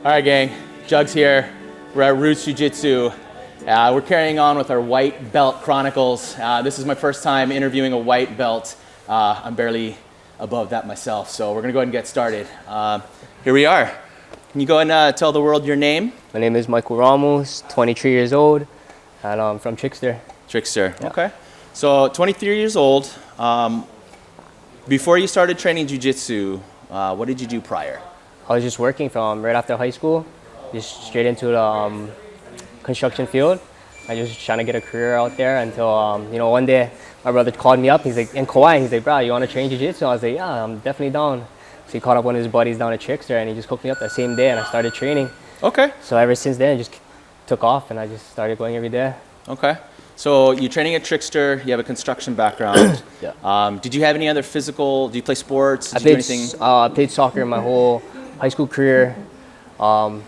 All right, gang, Jugs here. We're at Roots Jiu-Jitsu. We're carrying on with our white belt chronicles. This is my first time interviewing a white belt. I'm barely above that myself, so we're gonna go ahead and get started. Here we are. Can you go and tell the world your name? My name is Michael Ramos, 23 years old, and I'm from Trickster. Trickster, yeah. Okay. So 23 years old. Before you started training Jiu-Jitsu, what did you do prior? I was just working from right after high school, just straight into the construction field. I was just trying to get a career out there until, one day my brother called me up. He's like, in Kauai, he's like, bro, you want to train Jiu-Jitsu? I was like, yeah, I'm definitely down. So he called up one of his buddies down at Trickster, and he just hooked me up that same day, and I started training. Okay. So ever since then, it just took off, and I just started going every day. Okay. So you're training at Trickster, you have a construction background. Yeah. Did you have any other physical, did you play sports? I played soccer my whole high school career. I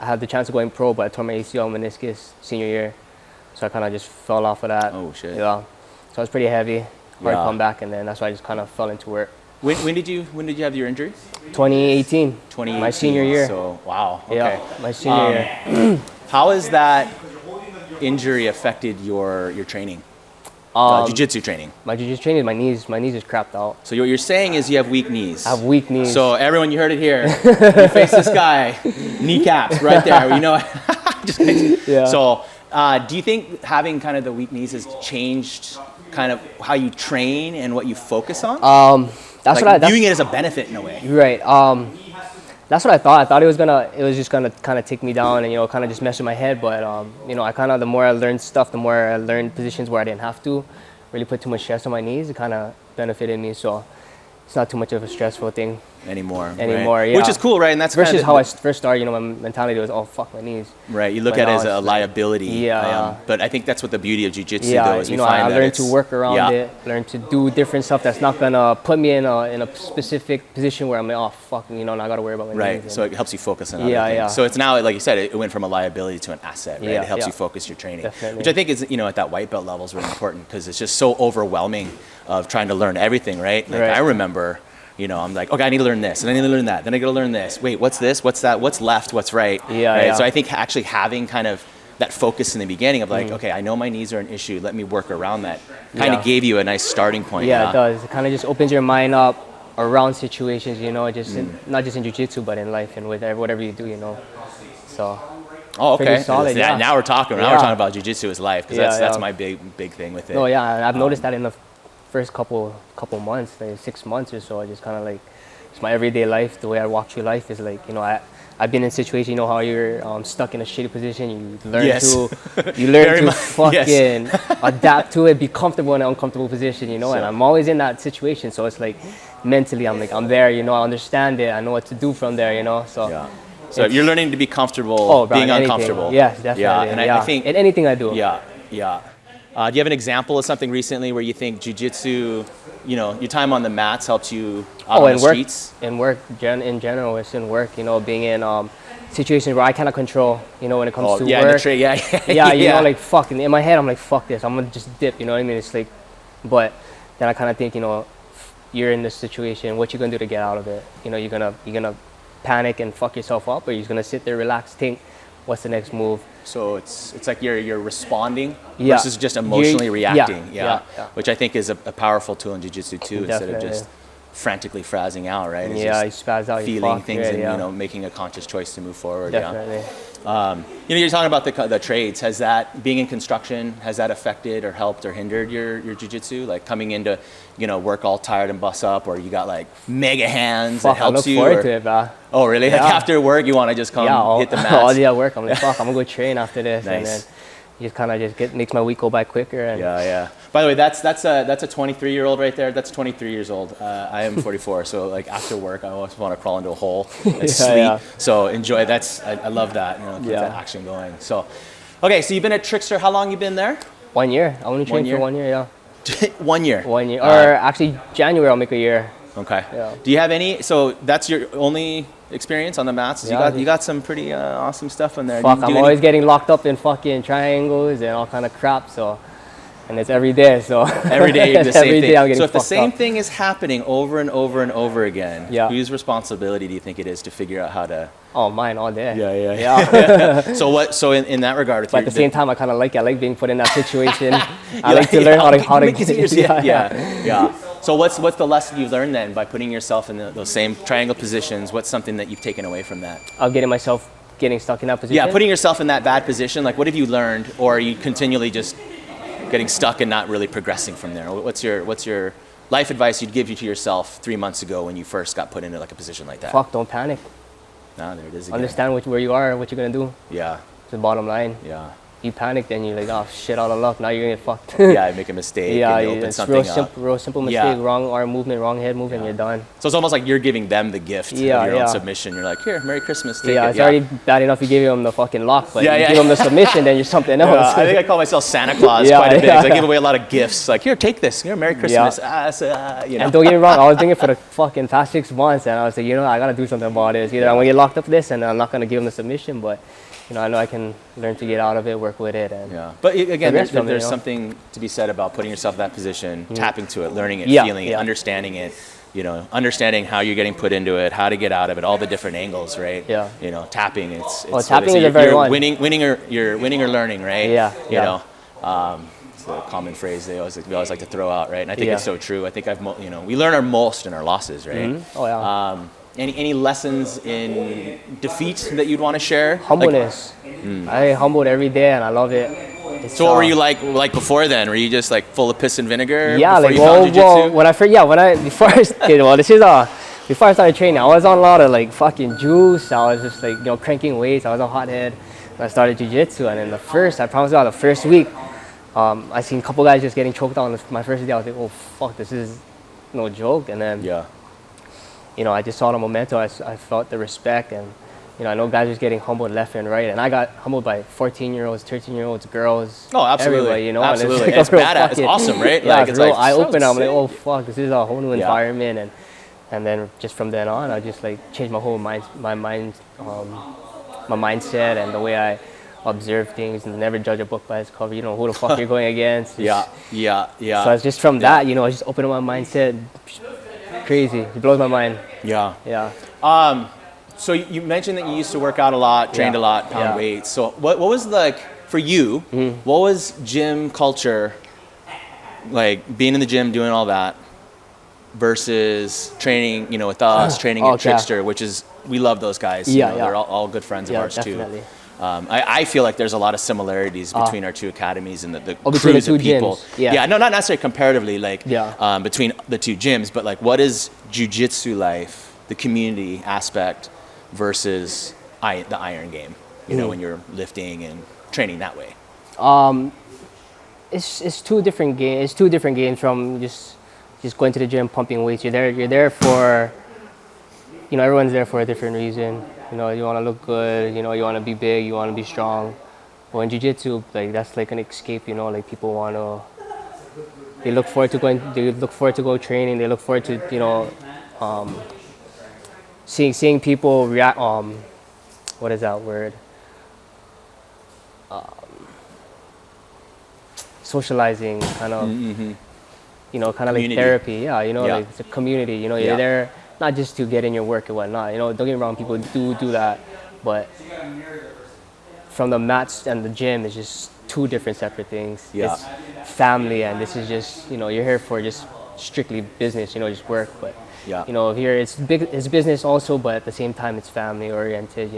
had the chance of going pro, but I tore my ACL meniscus senior year. So I kind of just fell off of that. Oh, shit. Yeah. So I was pretty heavy, hard to come back, and then that's why I just kind of fell into work. When did you have your injury? 2018. 2018. My senior year. So, wow. Okay. Yeah, my senior year. How has that injury affected your training? Jiu-Jitsu training. My jiu-jitsu training, my knees is crapped out. So what you're saying is you have weak knees. I have weak knees. So everyone, you heard it here. You face this guy, kneecaps right there. You know, just kidding. Yeah. So do you think having kind of the weak knees has changed kind of how you train and what you focus on? That's like viewing it as a benefit in a way. Right. That's what I thought. I thought it was just gonna kind of take me down and kind of just mess with my head. But I kind of, the more I learned stuff, the more I learned positions where I didn't have to really put too much stress on my knees. It kind of benefited me. So it's not too much of a stressful thing anymore. Right. Yeah. Which is cool, right? And that's versus how I first started. My mentality was, oh fuck my knees. Right. You look at it as a liability. Yeah. But I think that's what the beauty of jiu-jitsu though is. I learned to work around it. Learned to do different stuff that's not gonna put me in a specific position where I'm like, oh fuck, I gotta worry about my knees. Right. So it helps you focus on other things. Yeah. So it's now, like you said, it went from a liability to an asset. Right. It helps you focus your training. Definitely. Which I think is at that white belt level is really important because it's just so overwhelming of trying to learn everything. Right. Like I remember. I'm like, okay, I need to learn this, and I need to learn that. Then I got to learn this. Wait, what's this? What's that? What's left? What's right? Yeah. So I think actually having kind of that focus in the beginning of like, okay, I know my knees are an issue. Let me work around that. Kind of gave you a nice starting point. Yeah, it does. It kind of just opens your mind up around situations, just not just in jiu-jitsu, but in life and with whatever you do, So. Oh, okay. Pretty solid, Now we're talking. Now we're talking about jiu-jitsu as life because that's my big thing with it. No, yeah, I've noticed that in the first couple months, like 6 months or so. I just kind of like, it's my everyday life. The way I walk through life is like, I've been in situations, how you're stuck in a shitty position. You learn to fucking adapt to it, be comfortable in an uncomfortable position, and I'm always in that situation. So it's like mentally, I'm there, I understand it. I know what to do from there, so. Yeah. So you're learning to be comfortable being uncomfortable. Yes, definitely. Yeah, and I think in anything I do. Yeah. Do you have an example of something recently where you think jiu-jitsu, your time on the mats helped you out on the streets? In general, it's in work, being in situations where I cannot control, when it comes to work. Like fuck, in my head, I'm like, fuck this, I'm gonna just dip, It's like, but then I kind of think, you're in this situation, what you gonna do to get out of it? You're gonna panic and fuck yourself up, or you're just gonna sit there, relax, think, what's the next move? So it's like you're responding versus just emotionally reacting. Yeah. Which I think is a powerful tool in jiu-jitsu too, instead of just frantically frazzing out, right? It's you spaz out, feeling things and making a conscious choice to move forward. Definitely. You're talking about the trades. Has that, being in construction, has that affected or helped or hindered your jiu-jitsu? Like coming into work all tired and bust up, or you got like mega hands that helps you? I look forward to it, bro. Oh really? Yeah. Like after work, you want to just come hit the mats? All day at work, I'm like, fuck, I'm gonna go train after this. Nice. And then you just kind of makes my week go by quicker. And By the way, that's a 23-year-old right there. That's 23 years old. I am 44, so like after work, I always want to crawl into a hole and sleep. So enjoy. I love that. Keep that action going. So, okay, so you've been at Trickster. How long you been there? 1 year. I only trained for 1 year. Yeah. 1 year. 1 year. Or actually, January I'll make a year. Okay. Yeah. Do you have any? So that's your only experience on the mats? You got some pretty awesome stuff in there. Fuck, I'm always getting locked up in fucking triangles and all kind of crap. So and it's every day. So every day the same every thing. day I'm getting So if the fucked same up. thing is happening over and over and over again, Yeah. whose responsibility do you think it is to figure out how to? Oh, mine all day. Yeah. So in that regard, with But at the same time, I kind of like it. I like being put in that situation. I like to learn how to make it get easier. it. Yeah. So what's the lesson you've learned then by putting yourself in those same triangle positions? What's something that you've taken away from that? I'm getting stuck in that position. Yeah, putting yourself in that bad position. Like, what have you learned, or are you continually just getting stuck and not really progressing from there? What's your life advice you'd give you to yourself 3 months ago when you first got put into like a position like that? Fuck, don't panic. Ah, there it is again. Understand where you are, what you're gonna do. Yeah. It's the bottom line. Yeah. You panic, then you're like, oh shit, out of luck. Now you're gonna get fucked. Yeah, I make a mistake Yeah, and you open it's something up. real simple mistake. Yeah. Wrong arm movement, wrong head movement, you're done. So it's almost like you're giving them the gift of your own submission. You're like, here, Merry Christmas. Take it. It's already bad enough you give them the fucking lock, but you give them the submission, then you're something else. I think I call myself Santa Claus quite a bit. 'Cause I give away a lot of gifts. Like, here, take this. Here, Merry Christmas. You know. And don't get me wrong, I was doing it for the fucking past 6 months, and I was like, I gotta do something about it. Either I'm gonna get locked up for this, and I'm not gonna give them the submission, but I know I can learn to get out of it, work with it, and But again, there's it, something to be said about putting yourself in that position, tapping to it, learning it, feeling it, understanding it. Understanding how you're getting put into it, how to get out of it, all the different angles, right? Yeah. Tapping. It's tapping is a very one. Winning or learning, right? Yeah. You know, it's a common phrase we always like to throw out, right? And I think it's so true. I think we learn our most in our losses, right? Mm-hmm. Oh yeah. Any lessons in defeat that you'd want to share? Humbleness. I humbled every day, and I love it. So what were you like before then? Were you just like full of piss and vinegar? Yeah, before you found jiu-jitsu? before I started training, I was on a lot of like fucking juice. I was just like cranking weights. I was a hothead. And I started jiu-jitsu, and then the first week, I seen a couple guys just getting choked out on my first day. I was like, oh fuck, this is no joke. And then I just saw the momentum. I felt the respect, and I know guys was getting humbled left and right, and I got humbled by 14-year-olds, 13-year-olds, girls. Oh, absolutely. Everybody, Absolutely. And it's badass. It's awesome, right? Yeah, it's real like eye-opener. I'm like, oh fuck, this is a whole new environment, and then just from then on, I just like changed my whole mindset and the way I observe things, and never judge a book by its cover. Who the fuck you're going against. Yeah. So it's just from that, I just opened up my mindset. Crazy. It blows my mind. Yeah. So you mentioned that you used to work out a lot, trained a lot, pound weights. So what was like for you? What was gym culture like? Being in the gym, doing all that, versus training, with us, training at Trickster, which is we love those guys. They're all good friends of ours definitely. too. I feel like there's a lot of similarities between our two academies and the between crews the two of people. gyms. No, not necessarily comparatively, like between the two gyms, but like what is jiu-jitsu life, the community aspect, versus the iron game, when you're lifting and training that way? It's two different games. It's two different games from just going to the gym, pumping weights. You're there for, everyone's there for a different reason. You want to look good. You want to be big. You want to be strong. But in jiu-jitsu, like that's like an escape. Like people want to. They look forward to going. They look forward to go training. They look forward to seeing people react. What is that word? Socializing, kind of. Kind of like therapy. Yeah, like it's a community. You're there not just to get in your work and whatnot. Don't get me wrong, people do that, but from the mats and the gym, it's just two different separate things. It's family, and this is just you're here for just strictly business. Just work, but here it's business also, but at the same time it's family oriented.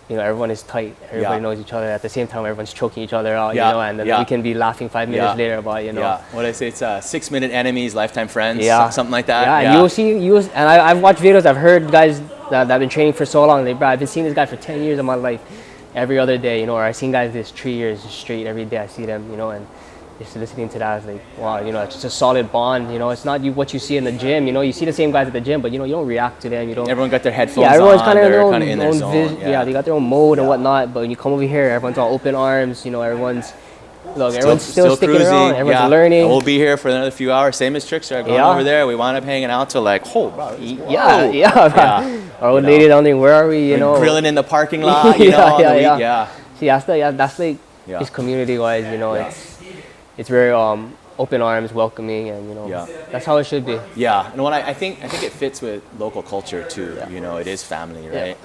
Everyone is tight. Everybody knows each other. At the same time, everyone's choking each other out, and then we can be laughing 5 minutes later about, What I say, it's 6-minute enemies, lifetime friends, something like that. And I've watched videos, I've heard guys that have been training for so long, I've been seeing this guy for 10 years of my life, every other day, or I've seen guys this 3 years straight, every day I see them, and just listening to that, I was like, wow, it's just a solid bond. It's not what you see in the gym. You see the same guys at the gym, but you don't react to them. Everyone got their headphones everyone's on. kind of in their zone. They got their own mode and whatnot. But when you come over here, everyone's all open arms. Everyone's still sticking cruising, around. Everyone's learning. And we'll be here for another few hours. Same as Trickster. Going over there, we wound up hanging out till like, bro. Our old lady down there, where are we? Grilling in the parking lot. See, that's like just community-wise. It's. it's very open arms, welcoming, and Yeah. that's how it should be. Yeah, and what I think it fits with local culture too. You know, it is family, right?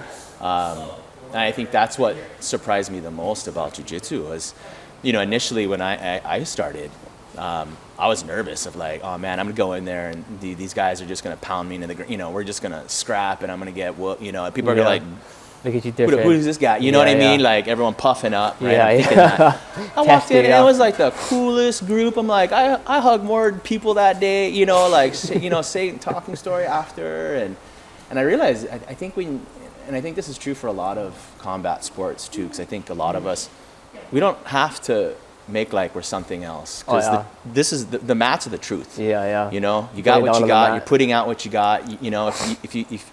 And I think that's what surprised me the most about jiu-jitsu was, you know, initially when I started, I was nervous of like, oh man, I'm gonna go in there and these guys are just gonna pound me into the ground. You know, we're just gonna scrap and I'm gonna get whooped. You know, and people are gonna like, look at you different. who's this guy? You know what I mean? Like everyone puffing up, right? Yeah, I'm thinking that. I walked in and it was like the coolest group. I'm like, I hugged more people that day, you know, like, say talking story after. And I realized, I think and I think this is true for a lot of combat sports too, because I think a lot of us, we don't have to make like we're something else. Because this is the mats are the truth. Yeah, yeah. You know, you got what you got, you're putting out what you got. You know, if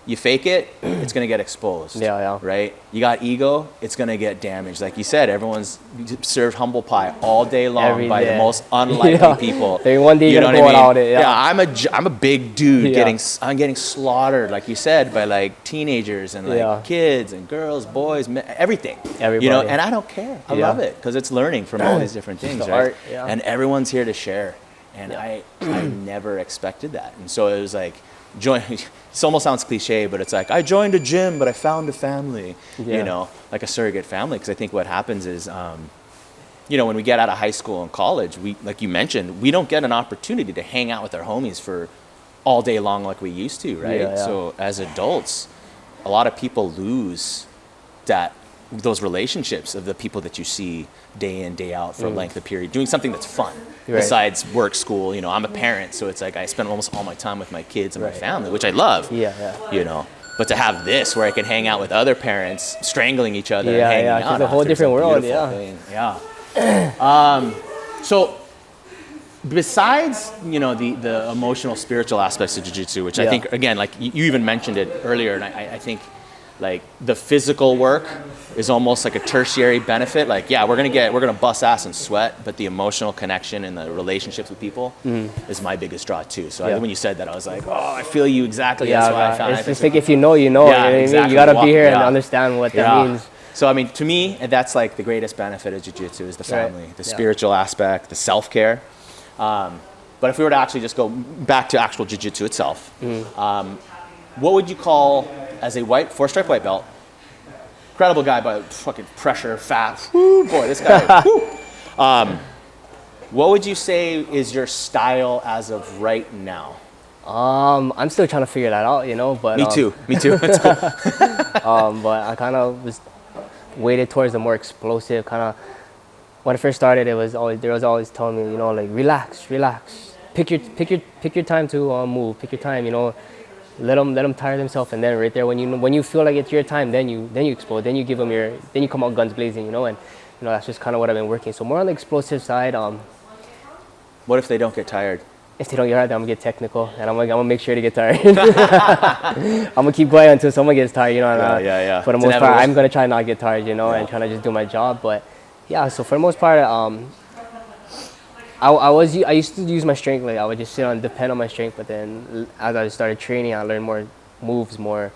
you fake it, it's gonna get exposed. Yeah, yeah. Right? You got ego, it's gonna get damaged. Like you said, everyone's served humble pie all day long Every by day. the most unlikely people. Maybe one day you're gonna go without it. Yeah, I'm a big dude I'm getting slaughtered, like you said, by like teenagers and like kids and girls, boys, everything. Everybody. You know, and I don't care. I love it because it's learning from all these different things, right? Art, And everyone's here to share. And I never expected that. And so it was like, it almost sounds cliche, but it's like I joined a gym, but I found a family, you know, like a surrogate family. Because I think what happens is, you know, when we get out of high school and college, we, like you mentioned, we don't get an opportunity to hang out with our homies for all day long like we used to, right? Yeah, yeah. So as adults, a lot of people lose those relationships of the people that you see day in, day out for a length of period, doing something that's fun besides work, school. You know, I'm a parent, so it's like I spend almost all my time with my kids and my family, which I love. You know, but to have this where I can hang out with other parents strangling each other and hanging out, it's a whole different world. So besides, you know, the emotional, spiritual aspects of jiu-jitsu, which I think, again, like you even mentioned it earlier, and I think like the physical work is almost like a tertiary benefit. Like, yeah, we're gonna bust ass and sweat, but the emotional connection and the relationships with people is my biggest draw too. So I think when you said that, I was like, oh, I feel you exactly. That's why I found it. It's like if you know, you know. Yeah, you know exactly. You gotta be here and understand what that means. So I mean, to me, that's like the greatest benefit of jiu-jitsu is the family, the spiritual aspect, the self-care. But if we were to actually just go back to actual jiu-jitsu itself, what would you call, as a four-stripe white belt, incredible guy, but fucking pressure, fast, whoo, boy, this guy, whoo. What would you say is your style as of right now? I'm still trying to figure that out, you know, but... Me too. It's cool. But I kind of was weighted towards the more explosive kind of... When I first started, there was always telling me, you know, like, relax. Pick your time to move. Pick your time, you know. Let them tire themselves, and then right there when you feel like it's your time, then you explode, then you give them then you come out guns blazing, you know, and you know that's just kind of what I've been working. So more on the explosive side. What if they don't get tired? If they don't get tired, then I'm gonna get technical, and I'm gonna make sure to get tired. I'm gonna keep going until someone gets tired, you know. Yeah. For the most part, I'm gonna try not to get tired, you know, and trying to just do my job. But yeah, so for the most part, I used to use my strength. Like I would just depend on my strength, but then as I started training, I learned more moves, more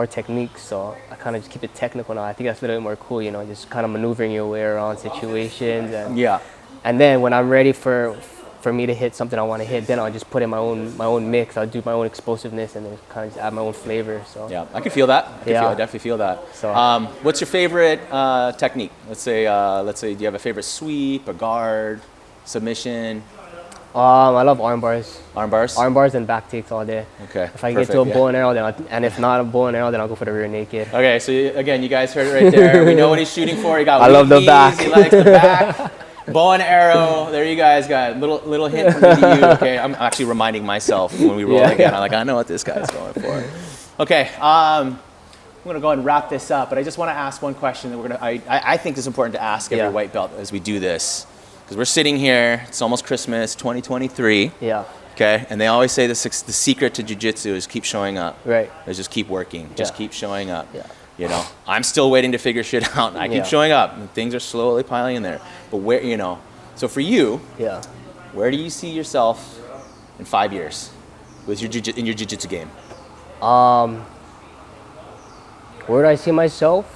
techniques. So I kind of just keep it technical now. I think that's a little bit more cool, you know, just kind of maneuvering your way around situations. And then when I'm ready for me to hit something I want to hit, then I'll just put in my own mix. I'll do my own explosiveness and then kind of just add my own flavor. So yeah, I can feel that. I definitely feel that. So what's your favorite technique? Let's say, do you have a favorite sweep, a guard, submission? I love arm bars. Arm bars? Arm bars and back takes all day. Okay. If I can get to a bow and arrow, and if not a bow and arrow, then I'll go for the rear naked. Okay, so again, you guys heard it right there. We know what he's shooting for. He got I love the back. He likes the back. Bow and arrow. There you guys got little hint from me to you. Okay, I'm actually reminding myself when we roll again. I'm like, I know what this guy's going for. Okay, I'm gonna go ahead and wrap this up, but I just want to ask one question that I think is important to ask every white belt as we do this, because we're sitting here. It's almost Christmas, 2023. Yeah. Okay, and they always say the secret to jiu-jitsu is keep showing up. Right. Is just keep working. Just keep showing up. Yeah. You know, I'm still waiting to figure shit out. I keep showing up, and things are slowly piling in there. But where, you know, so for you, where do you see yourself in 5 years with your jiu-jitsu game? Where do I see myself?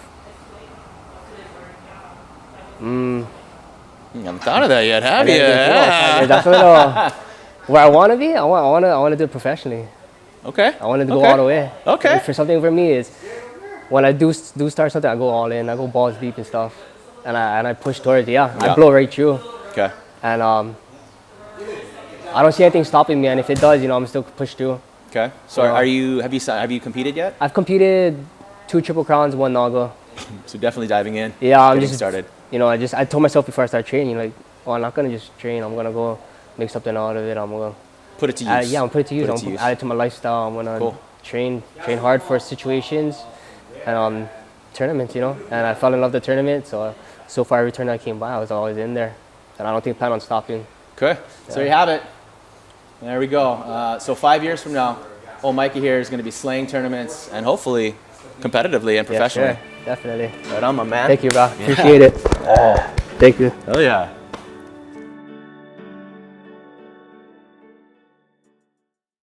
You haven't thought of that yet, have you? That's what, where I want to be. I want to do it professionally. Okay. I wanted to go all the way. Okay. For something for me is when I do start something, I go all in. I go balls deep and stuff, and I push towards it. Yeah, I blow right through. Okay. And I don't see anything stopping me. And if it does, you know, I'm still push through. Okay. So have you competed yet? I've competed 2 Triple Crowns, 1 Naga. So definitely diving in. Yeah, I'm getting just started. You know, I told myself before I started training, like, I'm not gonna just train. I'm gonna go make something out of it. I'm gonna put it to use. I'm gonna put it to use. I'm gonna add it to my lifestyle. I'm gonna train hard for situations and tournaments, you know. And I fell in love with the tournament. So far every tournament I came by, I was always in there, and I don't think I plan on stopping. Okay. Yeah. So there you have it. There we go. So 5 years from now, old Mikey here is going to be slaying tournaments and hopefully competitively and professionally. Yeah, sure. Definitely. Right on, my man. Thank you, bro. Appreciate it. Thank you. Hell yeah.